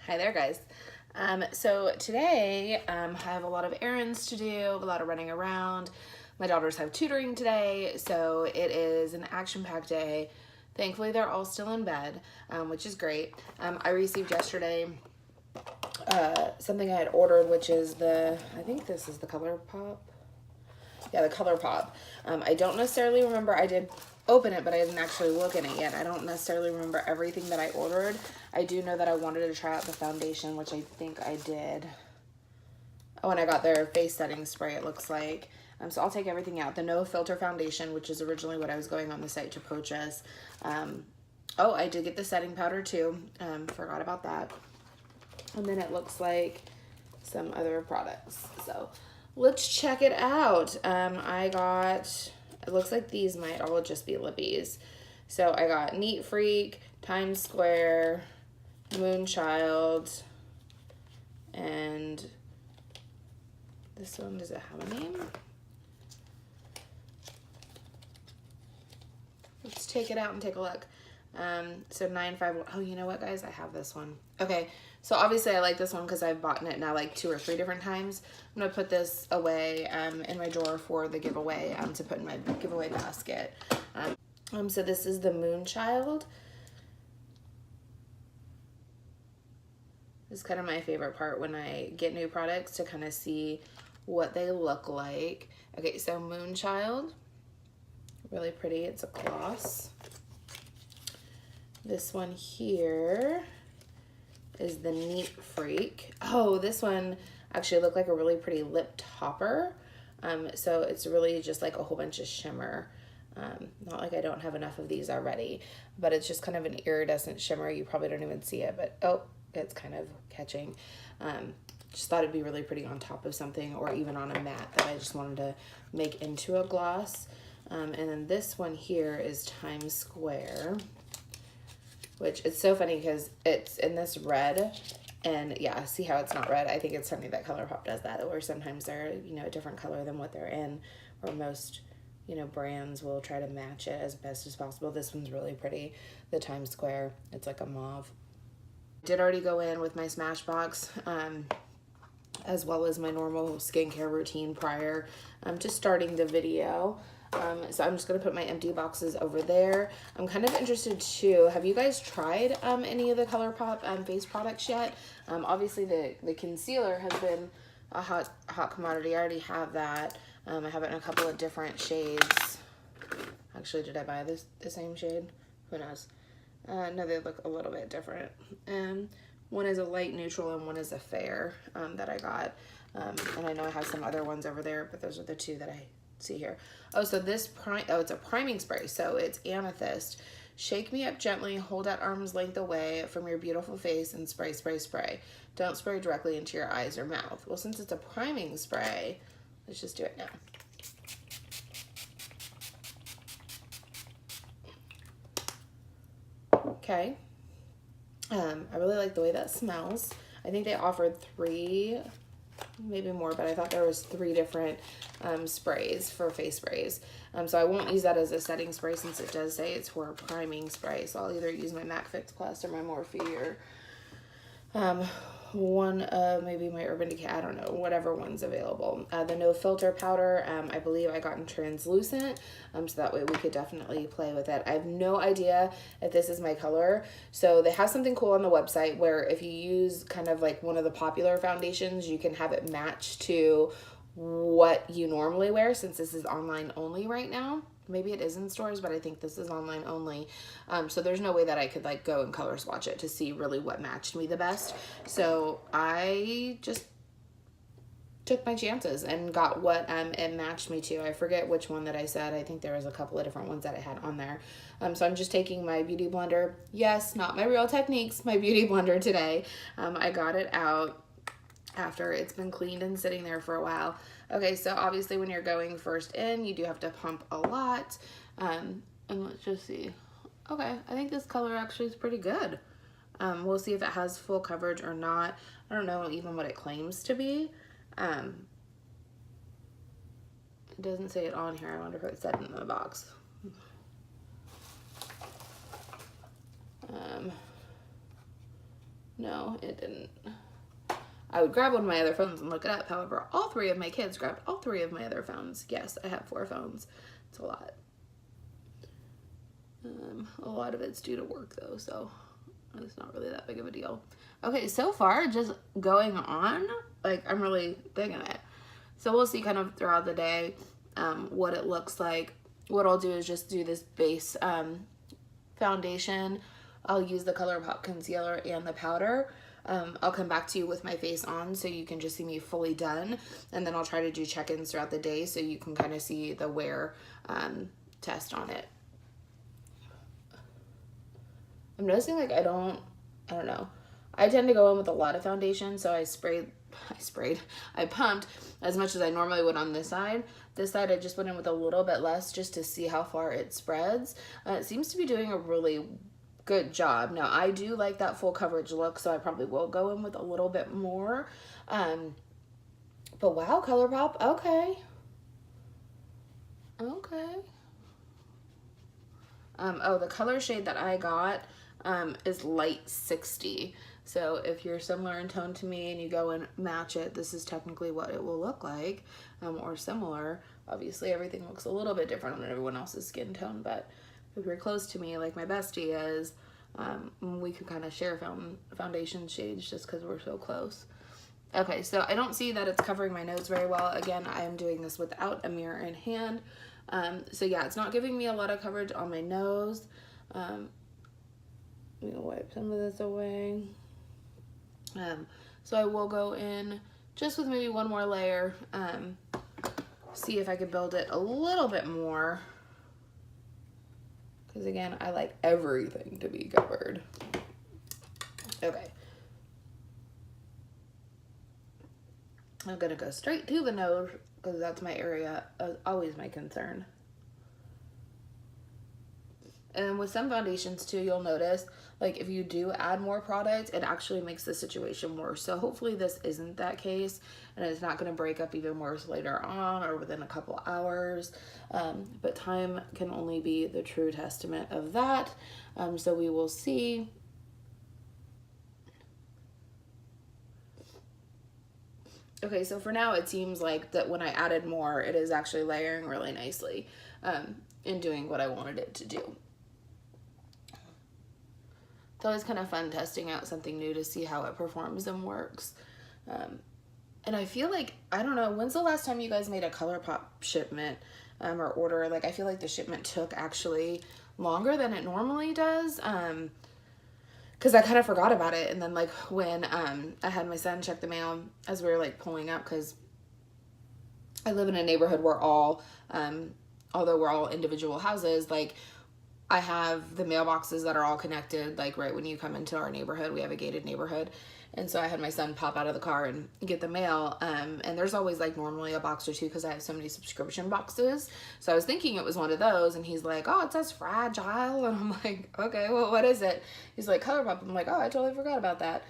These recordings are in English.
Hi there, guys. So today I have a lot of errands to do, a lot of running around. My daughters have tutoring today, so it is an action-packed day. Thankfully, they're all still in bed, which is great. I received yesterday something I had ordered, which is I think this is the ColorPop. Yeah, the ColorPop. I don't necessarily remember, I did open it, but I didn't actually look in it yet. I don't necessarily remember everything that I ordered. I do know that I wanted to try out the foundation, which I think I did. Oh, and I got their face setting spray, it looks like. So I'll take everything out. The No Filter Foundation, which is originally what I was going on the site to purchase. Oh, I did get the setting powder too. Forgot about that. And then it looks like some other products. So let's check it out. It looks like these might all just be lippies. So I got Neat Freak, Times Square, Moonchild, and this one, does it have a name? Let's take it out and take a look. So 951. Oh, you know what, guys? I have this one. Okay, so obviously I like this one because I've bought it now like 2 or 3 different times. I'm gonna put this away in my drawer for the giveaway to put in my giveaway basket. So this is the Moonchild. This is kind of my favorite part when I get new products, to kind of see what they look like. Okay, so Moonchild, really pretty. It's a gloss. This one here is the Neat Freak. Oh, this one actually looked like a really pretty lip topper. So it's really just like a whole bunch of shimmer. Not like I don't have enough of these already, but it's just kind of an iridescent shimmer. You probably don't even see it, but oh, it's kind of catching. Just thought it'd be really pretty on top of something, or even on a matte that I just wanted to make into a gloss. And then this one here is Times Square, which it's so funny because it's in this red, and yeah, see how it's not red? I think it's something that ColorPop does that, where sometimes they're, a different color than what they're in, or most, brands will try to match it as best as possible. This one's really pretty, the Times Square. It's like a mauve. Did already go in with my Smashbox, as well as my normal skincare routine prior to starting the video. So I'm just going to put my empty boxes over there. I'm kind of interested too. Have you guys tried any of the ColorPop face products yet? Obviously the concealer has been a hot commodity. I already have that. I have it in a couple of different shades. Actually, did I buy the same shade? Who knows? No, they look a little bit different. One is a light neutral and one is a fair that I got. And I know I have some other ones over there, but those are the 2 that I see here. Oh, so this it's a priming spray. So it's Amethyst. Shake me up gently, hold at arm's length away from your beautiful face, and spray, spray, spray. Don't spray directly into your eyes or mouth. Well, since it's a priming spray, let's just do it now. Okay. I really like the way that smells. I think they offered 3, maybe more, but I thought there was 3 different sprays for face sprays. So I won't use that as a setting spray, since it does say it's for a priming spray. So I'll either use my MAC Fix Plus or my Morphe, or one of maybe my Urban Decay, I don't know, whatever one's available. The No Filter powder, I believe I got in translucent, so that way we could definitely play with it. I have no idea if this is my color. So they have something cool on the website where if you use kind of like one of the popular foundations, you can have it match to what you normally wear, since this is online only right now. Maybe it is in stores, but I think this is online only. So there's no way that I could like go and color swatch it to see really what matched me the best. So I just took my chances and got what it matched me to. I forget which one that I said. I think there was a couple of different ones that I had on there. So I'm just taking my beauty blender. Yes, not my Real Techniques, my beauty blender today. I got it out after it's been cleaned and sitting there for a while. Okay, so obviously when you're going first in, you do have to pump a lot. And let's just see. Okay, I think this color actually is pretty good. We'll see if it has full coverage or not. I don't know even what it claims to be. It doesn't say it on here. I wonder if it said in the box. No, it didn't. I would grab one of my other phones and look it up. However, all 3 of my kids grabbed all 3 of my other phones. Yes, I have 4 phones. It's a lot. A lot of it's due to work though, so it's not really that big of a deal. Okay, so far, just going on, like, I'm really digging it. So we'll see kind of throughout the day what it looks like. What I'll do is just do this base foundation. I'll use the ColorPop concealer and the powder. I'll come back to you with my face on so you can just see me fully done. And then I'll try to do check-ins throughout the day so you can kind of see the wear test on it. I'm noticing like I don't know. I tend to go in with a lot of foundation, so I pumped as much as I normally would on this side. This side I just went in with a little bit less just to see how far it spreads. It seems to be doing a really good job. Now I do like that full coverage look, so I probably will go in with a little bit more. But wow, ColorPop, okay. Okay. Oh, the color shade that I got is light 60. So if you're similar in tone to me and you go and match it, this is technically what it will look like, or similar. Obviously everything looks a little bit different on everyone else's skin tone, but if you're close to me like my bestie is, we could kind of share foundation shades just because we're so close. Okay, so I don't see that it's covering my nose very well. Again, I am doing this without a mirror in hand. So yeah, it's not giving me a lot of coverage on my nose. I'm gonna wipe some of this away. So I will go in just with maybe one more layer, see if I could build it a little bit more. Because again, I like everything to be covered. Okay. I'm gonna go straight to the nose because that's my area, always my concern. And with some foundations too, you'll notice, like if you do add more product, it actually makes the situation worse. So hopefully this isn't that case and it's not gonna break up even worse later on or within a couple hours. But time can only be the true testament of that. So we will see. Okay, so for now it seems like that when I added more, it is actually layering really nicely and doing what I wanted it to do. It's always kind of fun testing out something new to see how it performs and works. And I feel like, I don't know, when's the last time you guys made a ColorPop shipment or order? Like, I feel like the shipment took actually longer than it normally does. Because I kind of forgot about it. And then like when I had my son check the mail as we were like pulling up, because I live in a neighborhood where all, although we're all individual houses, like I have the mailboxes that are all connected, like right when you come into our neighborhood, we have a gated neighborhood. And so I had my son pop out of the car and get the mail. And there's always like normally a box or two because I have so many subscription boxes. So I was thinking it was one of those. And he's like, oh, it says fragile. And I'm like, okay, well, what is it? He's like, ColorPop. I'm like, oh, I totally forgot about that.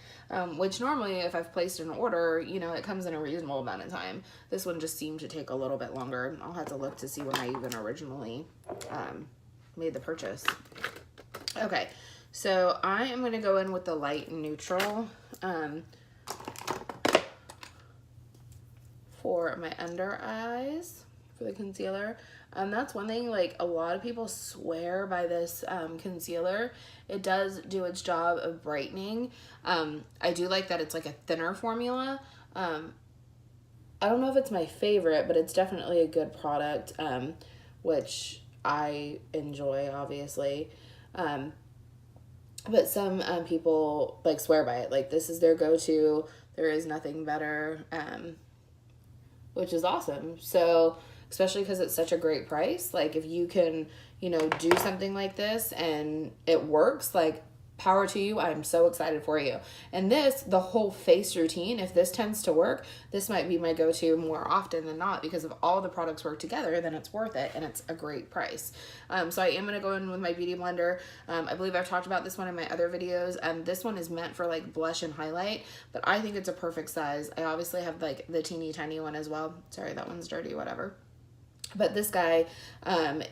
Which normally if I've placed an order, you know, it comes in a reasonable amount of time. This one just seemed to take a little bit longer. I'll have to look to see when I even originally made the purchase. Okay, so I am going to go in with the light neutral for my under eyes for the concealer. That's one thing, like a lot of people swear by this concealer. It does do its job of brightening. I do like that it's like a thinner formula. I don't know if it's my favorite, but it's definitely a good product, which I enjoy, obviously. But some people like swear by it. Like this is their go-to. There is nothing better, which is awesome. So especially because it's such a great price. Like if you can, you know, do something like this and it works, like power to you. I'm so excited for you. And this, the whole face routine, if this tends to work, this might be my go-to more often than not because if all the products work together, then it's worth it and it's a great price. So I am going to go in with my Beauty Blender. I believe I've talked about this one in my other videos. This one is meant for like blush and highlight, but I think it's a perfect size. I obviously have like the teeny tiny one as well. Sorry, that one's dirty, whatever. But this guy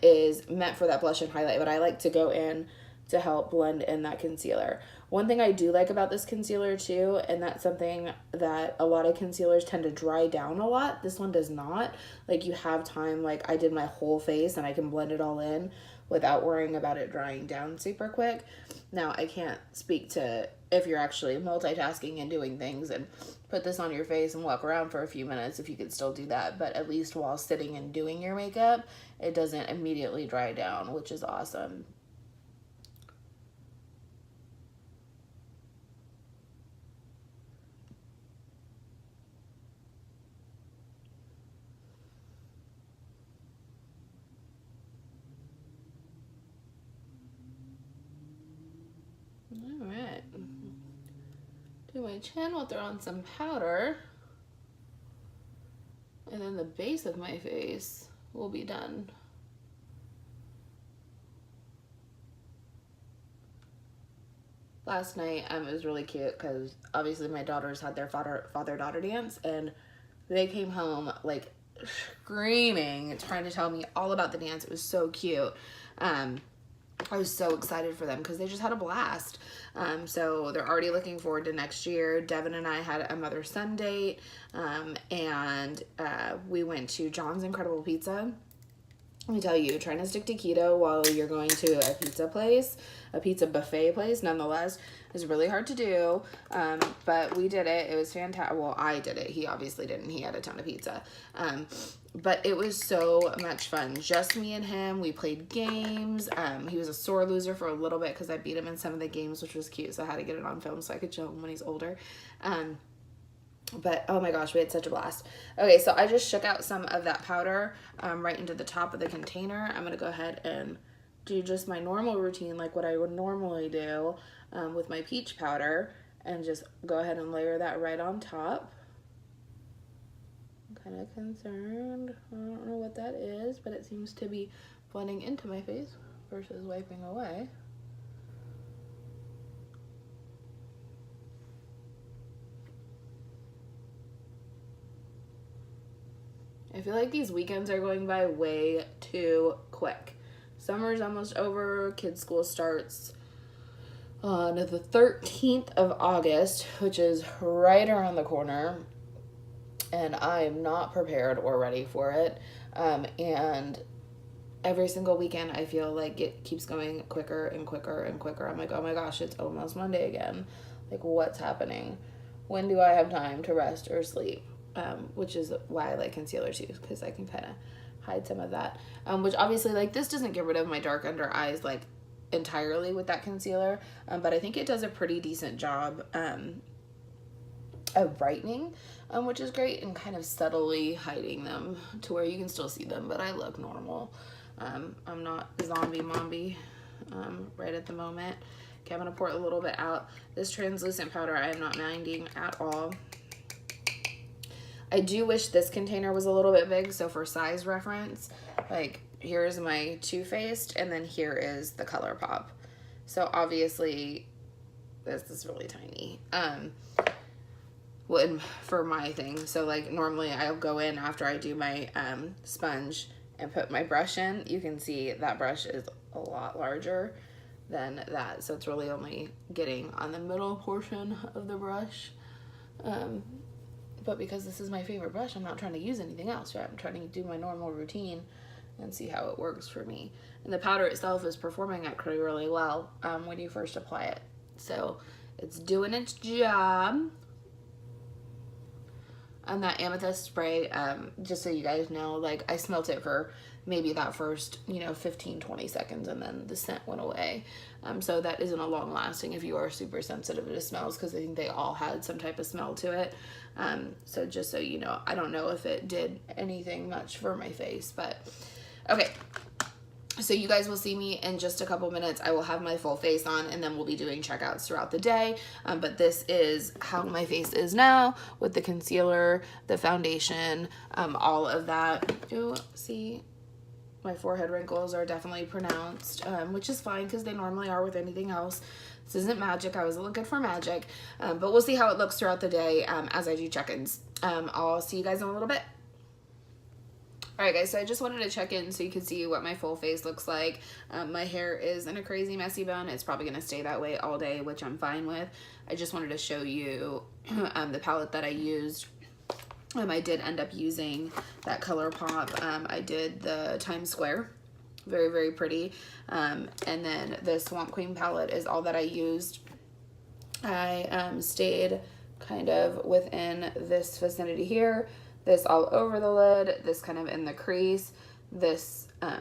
is meant for that blush and highlight, but I like to go in to help blend in that concealer. One thing I do like about this concealer too, and that's something that a lot of concealers tend to dry down a lot, this one does not. Like, you have time, like I did my whole face and I can blend it all in without worrying about it drying down super quick. Now, I can't speak to if you're actually multitasking and doing things and put this on your face and walk around for a few minutes, if you could still do that, but at least while sitting and doing your makeup, it doesn't immediately dry down, which is awesome. All right. Do my chin, we'll throw on some powder. And then the base of my face will be done. Last night, it was really cute because obviously my daughters had their father-daughter dance, and they came home like screaming, trying to tell me all about the dance. It was so cute. I was so excited for them because they just had a blast. So they're already looking forward to next year. Devin and I had a mother-son date, and we went to John's Incredible Pizza. Let me tell you, trying to stick to keto while you're going to a pizza place, a pizza buffet place, nonetheless, is really hard to do. But we did it. It was fantastic. Well, I did it. He obviously didn't. He had a ton of pizza. But it was so much fun. Just me and him. We played games. He was a sore loser for a little bit because I beat him in some of the games, which was cute. So I had to get it on film so I could show him when he's older. But oh my gosh, we had such a blast. Okay, so I just shook out some of that powder right into the top of the container. I'm going to go ahead and do just my normal routine, like what I would normally do with my peach powder, and just go ahead and layer that right on top. I'm kind of concerned. I don't know what that is, but it seems to be blending into my face versus wiping away. I feel like these weekends are going by way too quick. Summer's almost over. Kids' school starts on the 13th of August, which is right around the corner. And I am not prepared or ready for it. And every single weekend, I feel like it keeps going quicker and quicker and quicker. I'm like, oh my gosh, it's almost Monday again. Like, what's happening? When do I have time to rest or sleep? Which is why I like concealer too, because I can kind of hide some of that. Which obviously, like, this doesn't get rid of my dark under eyes like entirely with that concealer, but I think it does a pretty decent job of brightening, which is great, and kind of subtly hiding them to where you can still see them, but I look normal. I'm not zombie mombi right at the moment. Okay, I'm gonna pour a little bit out. This translucent powder I am not minding at all. I do wish this container was a little bit big, so for size reference, like, here's my Too Faced, and then here is the ColorPop. So obviously, this is really tiny. Well, for my thing, so like normally I'll go in after I do my sponge and put my brush in. You can see that brush is a lot larger than that, so it's really only getting on the middle portion of the brush. But because this is my favorite brush, I'm not trying to use anything else, right? I'm trying to do my normal routine and see how it works for me. And the powder itself is performing actually really well when you first apply it. So it's doing its job. And that amethyst spray, just so you guys know, like, I smelt it for maybe that first, 15-20 seconds, and then the scent went away. So that isn't a long lasting if you are super sensitive to smells, because I think they all had some type of smell to it. So just so you know, I don't know if it did anything much for my face, but okay. So you guys will see me in just a couple minutes. I will have my full face on, and then we'll be doing checkouts throughout the day. But this is how my face is now with the concealer, the foundation, all of that. Ooh, see, my forehead wrinkles are definitely pronounced, which is fine because they normally are with anything else. This isn't magic. I was looking for magic, but we'll see how it looks throughout the day as I do check-ins. I'll see you guys in a little bit. Alright guys, so I just wanted to check in so you could see what my full face looks like. My hair is in a crazy messy bun. It's probably going to stay that way all day, which I'm fine with. I just wanted to show you the palette that I used. I did end up using that ColorPop. I did the Times Square. Very, very pretty. And then the Swamp Queen palette is all that I used. I stayed kind of within this vicinity here. This all over the lid, this kind of in the crease, this, the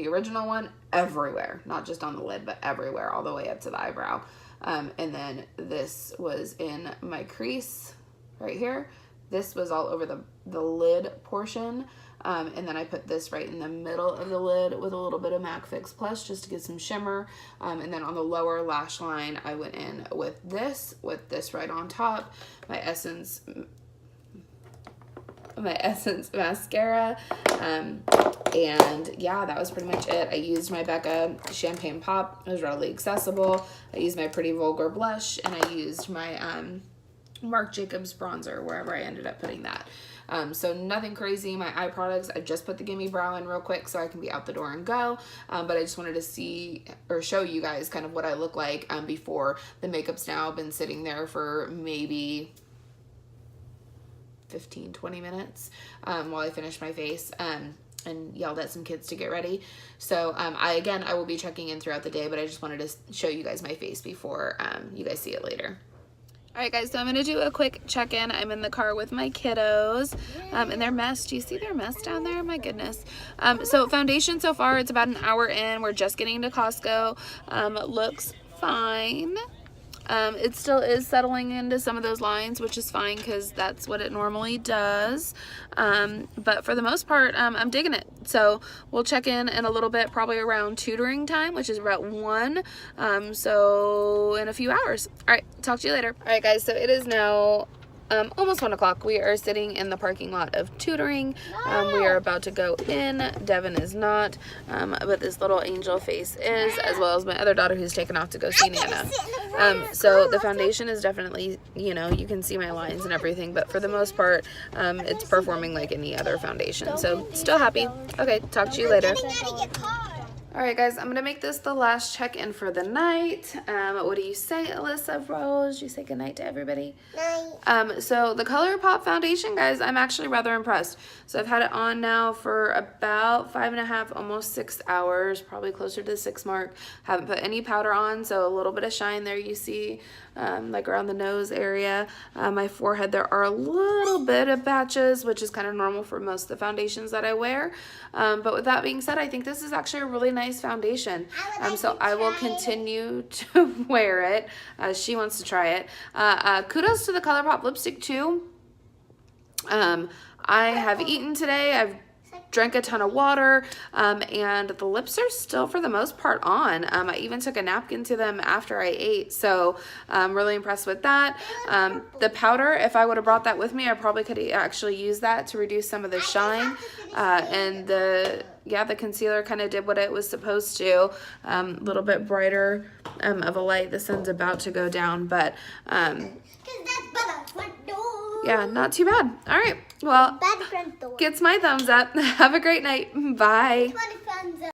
original one, everywhere, not just on the lid, but everywhere, all the way up to the eyebrow. And then this was in my crease right here. This was all over the lid portion. And then I put this right in the middle of the lid with a little bit of MAC Fix Plus just to get some shimmer. And then on the lower lash line, I went in with this right on top, my Essence mascara. And yeah, that was pretty much it. I used my Becca Champagne Pop. It was readily accessible. I used my Pretty Vulgar blush, and I used my Marc Jacobs bronzer wherever I ended up putting that. So nothing crazy. My eye products, I just put the Gimme Brow in real quick so I can be out the door and go. But I just wanted to see or show you guys kind of what I look like before. The makeup's now been sitting there for maybe 15-20 minutes while I finish my face and yelled at some kids to get ready. So I will be checking in throughout the day, but I just wanted to show you guys my face before you guys see it later. Alright guys, so I'm going to do a quick check-in. I'm in the car with my kiddos, and their mess. Do you see their mess down there? My goodness. So foundation so far, it's about an hour in. We're just getting to Costco. Looks fine. It still is settling into some of those lines, which is fine because that's what it normally does. But for the most part, I'm digging it. So we'll check in a little bit, probably around tutoring time, which is about 1. So in a few hours. All right, talk to you later. All right, guys, so it is now almost 1 o'clock. We are sitting in the parking lot of tutoring. We are about to go in. Devin is not, but this little angel face is, as well as my other daughter who's taken off to go see Nana. So the foundation is definitely, you know, you can see my lines and everything, but for the most part, it's performing like any other foundation. So still happy. Okay, talk to you later. Alright guys, I'm going to make this the last check-in for the night. What do you say, Alyssa Rose? You say goodnight to everybody? Night. So the ColorPop foundation, guys, I'm actually rather impressed. So I've had it on now for about 5.5, almost 6 hours, probably closer to the 6 mark. Haven't put any powder on, so a little bit of shine there you see, like around the nose area. My forehead, there are a little bit of patches, which is kind of normal for most of the foundations that I wear. But with that being said, I think this is actually a really nice foundation. So I will continue to wear it. She wants to try it. Kudos to the ColorPop lipstick too. I have eaten today. I've drank a ton of water, and the lips are still for the most part on. I even took a napkin to them after I ate, so I'm really impressed with that. The powder, if I would have brought that with me, I probably could actually use that to reduce some of the shine, and the concealer kind of did what it was supposed to. A little bit brighter of a light. The sun's about to go down, but yeah, not too bad. All right, well, gets my thumbs up. Have a great night. Bye.